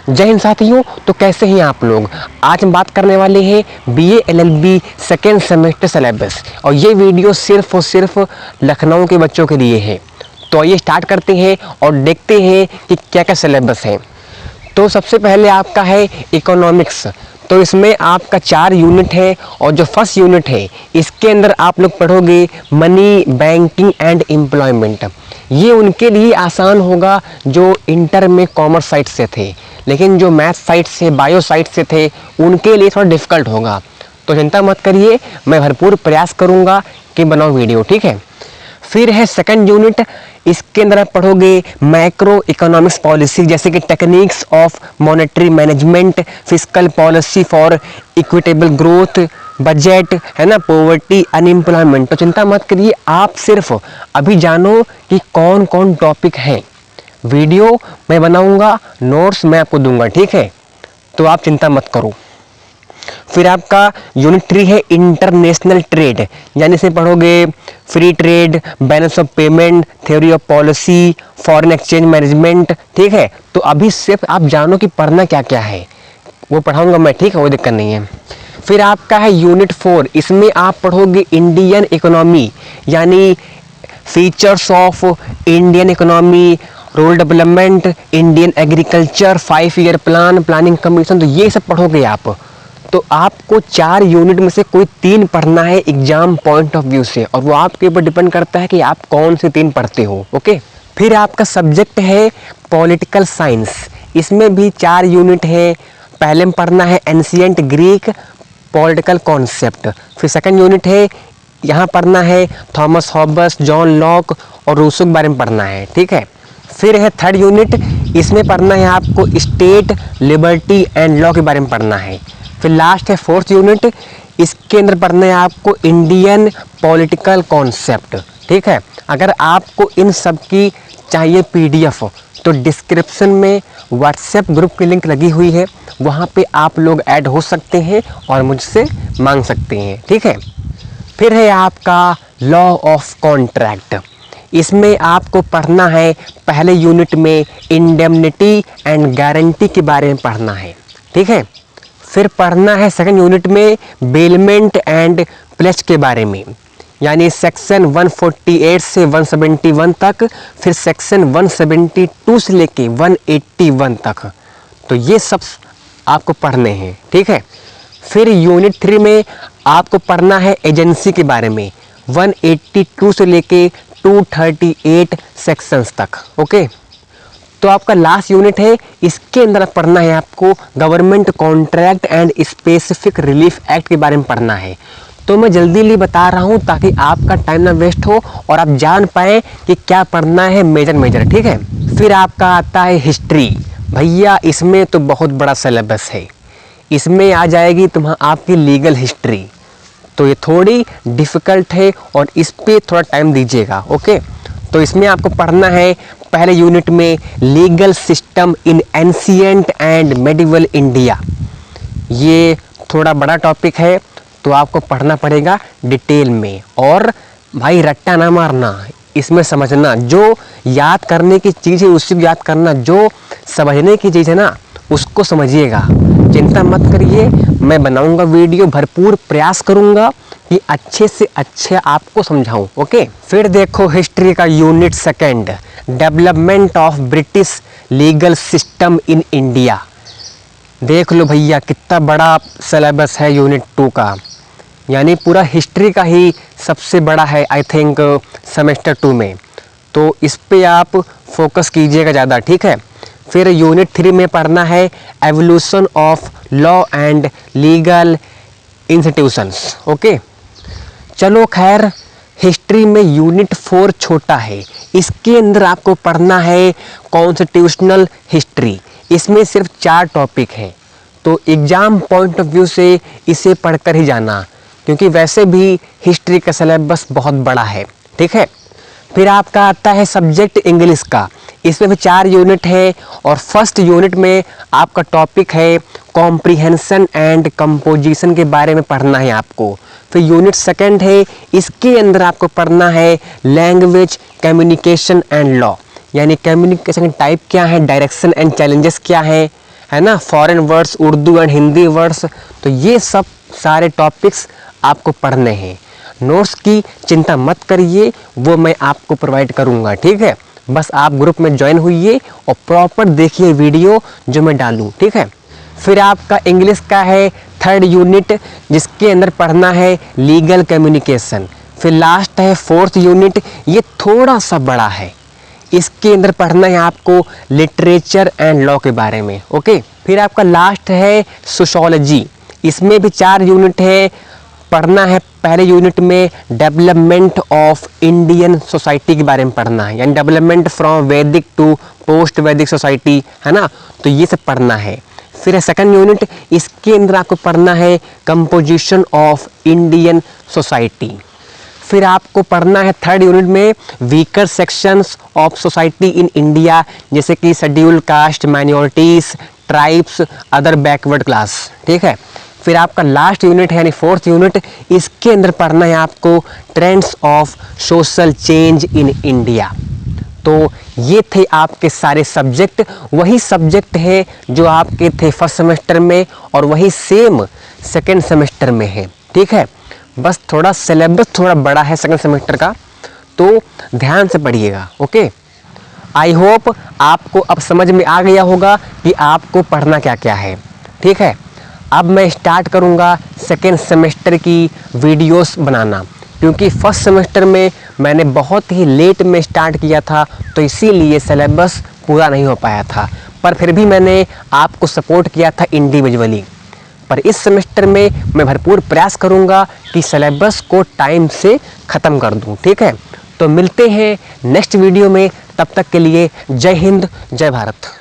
जय हिंद साथियों। तो कैसे हैं आप लोग। आज हम बात करने वाले हैं BA LLB second semester syllabus और ये वीडियो सिर्फ और सिर्फ लखनऊ के बच्चों के लिए है। तो आइए स्टार्ट करते हैं और देखते हैं कि क्या क्या सिलेबस है। तो सबसे पहले आपका है इकोनॉमिक्स। तो इसमें आपका 4 यूनिट है और जो फर्स्ट यूनिट है इसके अंदर आप लोग पढ़ोगे मनी, बैंकिंग एंड एम्प्लॉयमेंट। ये उनके लिए आसान होगा जो इंटर में कॉमर्स साइड से थे, लेकिन जो मैथ साइड से, बायो साइड से थे उनके लिए थोड़ा डिफ़िकल्ट होगा। तो चिंता मत करिए, मैं भरपूर प्रयास करूँगा कि बनाऊँ वीडियो, ठीक है। फिर है सेकंड यूनिट, इसके अंदर आप पढ़ोगे मैक्रो इकोनॉमिक्स पॉलिसी, जैसे कि techniques of monetary management, fiscal policy for equitable growth, budget, है ना, पॉवर्टी, अनएम्प्लॉयमेंट। तो चिंता मत करिए, आप सिर्फ अभी जानो कि कौन कौन टॉपिक हैं। वीडियो मैं बनाऊंगा, नोट्स मैं आपको दूंगा, ठीक है। तो आप चिंता मत करो। फिर आपका यूनिट 3 है इंटरनेशनल ट्रेड, यानी इसमें पढ़ोगे free trade, balance of payment, theory of policy, foreign exchange management, ठीक है। तो अभी सिर्फ आप जानो कि पढ़ना क्या क्या है, वो पढ़ाऊंगा मैं, ठीक है, वो दिक्कत नहीं है। फिर आपका है यूनिट 4, इसमें आप पढ़ोगे इंडियन इकोनॉमी, यानी features of Indian economy, rural development, Indian agriculture, 5 year plan, planning commission. तो ये सब पढ़ोगे आप। तो आपको 4 यूनिट में से कोई 3 पढ़ना है एग्जाम पॉइंट ऑफ व्यू से, और वो आपके ऊपर डिपेंड करता है कि आप कौन से 3 पढ़ते हो, ओके। फिर आपका सब्जेक्ट है पॉलिटिकल साइंस, इसमें भी 4 यूनिट है। पहले में पढ़ना है एंशिएंट ग्रीक पॉलिटिकल कॉन्सेप्ट। फिर सेकंड यूनिट है, यहाँ पढ़ना है थॉमस हॉब्बस, जॉन लॉक और रूसो के बारे में पढ़ना है, ठीक है। फिर है थर्ड यूनिट, इसमें पढ़ना है आपको स्टेट, लिबर्टी एंड लॉ के बारे में पढ़ना है। फिर लास्ट है फोर्थ यूनिट, इसके अंदर पढ़ना है आपको इंडियन पॉलिटिकल कॉन्सेप्ट, ठीक है। अगर आपको इन सब की चाहिए PDF तो डिस्क्रिप्शन में व्हाट्सएप ग्रुप की लिंक लगी हुई है, वहाँ पे आप लोग ऐड हो सकते हैं और मुझसे मांग सकते हैं, ठीक है। फिर है आपका लॉ ऑफ कॉन्ट्रैक्ट, इसमें आपको पढ़ना है पहले यूनिट में इंडेमनिटी एंड गारंटी के बारे में पढ़ना है, ठीक है। फिर पढ़ना है सेकंड यूनिट में बेलमेंट एंड प्लेज के बारे में, यानी सेक्शन 148 से 171 तक, फिर सेक्शन 172 से लेके 181 तक। तो ये सब आपको पढ़ने हैं, ठीक है। फिर यूनिट 3 में आपको पढ़ना है एजेंसी के बारे में, 182 से लेके 238 सेक्शंस तक, ओके। तो आपका लास्ट यूनिट है, इसके अंदर पढ़ना है आपको government contract and specific relief act के बारे में पढ़ना है। तो मैं जल्दी बता रहा हूँ ताकि आपका टाइम ना वेस्ट हो और आप जान पाएँ कि क्या पढ़ना है मेजर, ठीक है। फिर आपका आता है हिस्ट्री। भैया इसमें तो बहुत बड़ा सिलेबस है, इसमें आ जाएगी आपकी लीगल हिस्ट्री। तो ये थोड़ी डिफ़िकल्ट है और इस पर थोड़ा टाइम दीजिएगा, ओके। तो इसमें आपको पढ़ना है पहले यूनिट में legal system in ancient and medieval India. ये थोड़ा बड़ा टॉपिक है तो आपको पढ़ना पड़ेगा डिटेल में, और भाई रट्टा ना मारना, इसमें समझना, जो याद करने की चीज़ है उसको याद करना, जो समझने की चीज़ है ना उसको समझिएगा। चिंता मत करिए, मैं बनाऊंगा वीडियो, भरपूर प्रयास करूंगा कि अच्छे से अच्छे आपको समझाऊं, ओके। फिर देखो हिस्ट्री का unit second, development of British legal system in India. देख लो भैया कितना बड़ा सिलेबस है यूनिट 2 का, यानी पूरा हिस्ट्री का ही सबसे बड़ा है आई थिंक सेमेस्टर 2 में। तो इस पे आप फोकस कीजिएगा ज़्यादा, ठीक है। फिर यूनिट 3 में पढ़ना है evolution of law and legal institutions, okay. चलो खैर, हिस्ट्री में यूनिट 4 छोटा है, इसके अंदर आपको पढ़ना है कॉन्स्टिट्यूशनल हिस्ट्री। इसमें सिर्फ 4 टॉपिक हैं, तो एग्ज़ाम पॉइंट ऑफ व्यू से इसे पढ़कर ही जाना, क्योंकि वैसे भी हिस्ट्री का सिलेबस बहुत बड़ा है, ठीक है। फिर आपका आता है सब्जेक्ट इंग्लिश का, इसमें भी 4 यूनिट है और फर्स्ट यूनिट में आपका टॉपिक है कॉम्प्रिहेंशन एंड कंपोजिशन के बारे में पढ़ना है आपको। फिर यूनिट सेकंड है, इसके अंदर आपको पढ़ना है लैंग्वेज, कम्युनिकेशन एंड लॉ, यानी कम्युनिकेशन टाइप क्या है, डायरेक्शन एंड चैलेंजेस क्या है है ना, foreign words, Urdu and Hindi words, तो ये सब सारे टॉपिक्स आपको पढ़ने हैं। नोट्स की चिंता मत करिए, वो मैं आपको प्रोवाइड करूँगा, ठीक है। बस आप ग्रुप में ज्वाइन होइए और प्रॉपर देखिए वीडियो जो मैं डालूँ, ठीक है। फिर आपका इंग्लिश का है 3rd यूनिट, जिसके अंदर पढ़ना है लीगल कम्युनिकेशन। फिर लास्ट है 4th यूनिट, ये थोड़ा सा बड़ा है, इसके अंदर पढ़ना है आपको लिटरेचर एंड लॉ के बारे में, ओके। फिर आपका लास्ट है सोशोलॉजी, इसमें भी 4 यूनिट है, पढ़ना है पहले यूनिट में डेवलपमेंट ऑफ इंडियन सोसाइटी के बारे में पढ़ना है, यानी डेवलपमेंट फ्रॉम वैदिक टू पोस्ट वैदिक सोसाइटी, है ना, तो ये सब पढ़ना है। फिर है 2nd यूनिट, इसके अंदर आपको पढ़ना है कंपोजिशन ऑफ इंडियन सोसाइटी। फिर आपको पढ़ना है 3rd यूनिट में weaker sections of society in India, जैसे कि schedule caste, minorities, tribes, other backward class, ठीक है। फिर आपका लास्ट यूनिट है यानी 4th यूनिट, इसके अंदर पढ़ना है आपको trends of social change in India. तो ये थे आपके सारे सब्जेक्ट, वही सब्जेक्ट है जो आपके थे 1st सेमेस्टर में और वही सेम 2nd सेमेस्टर में है, ठीक है। बस थोड़ा सिलेबस थोड़ा बड़ा है 2nd सेमेस्टर का, तो ध्यान से पढ़िएगा, ओके। आई होप आपको अब समझ में आ गया होगा कि आपको पढ़ना क्या क्या है, ठीक है। अब मैं स्टार्ट करूँगा 2nd सेमेस्टर की वीडियोस बनाना, क्योंकि 1st सेमेस्टर में मैंने बहुत ही लेट में स्टार्ट किया था, तो इसीलिए सिलेबस पूरा नहीं हो पाया था। पर फिर भी मैंने आपको सपोर्ट किया था इंडिविजुअली। पर इस सेमेस्टर में मैं भरपूर प्रयास करूँगा कि सिलेबस को टाइम से ख़त्म कर दूँ, ठीक है। तो मिलते हैं नेक्स्ट वीडियो में, तब तक के लिए जय हिंद, जय भारत।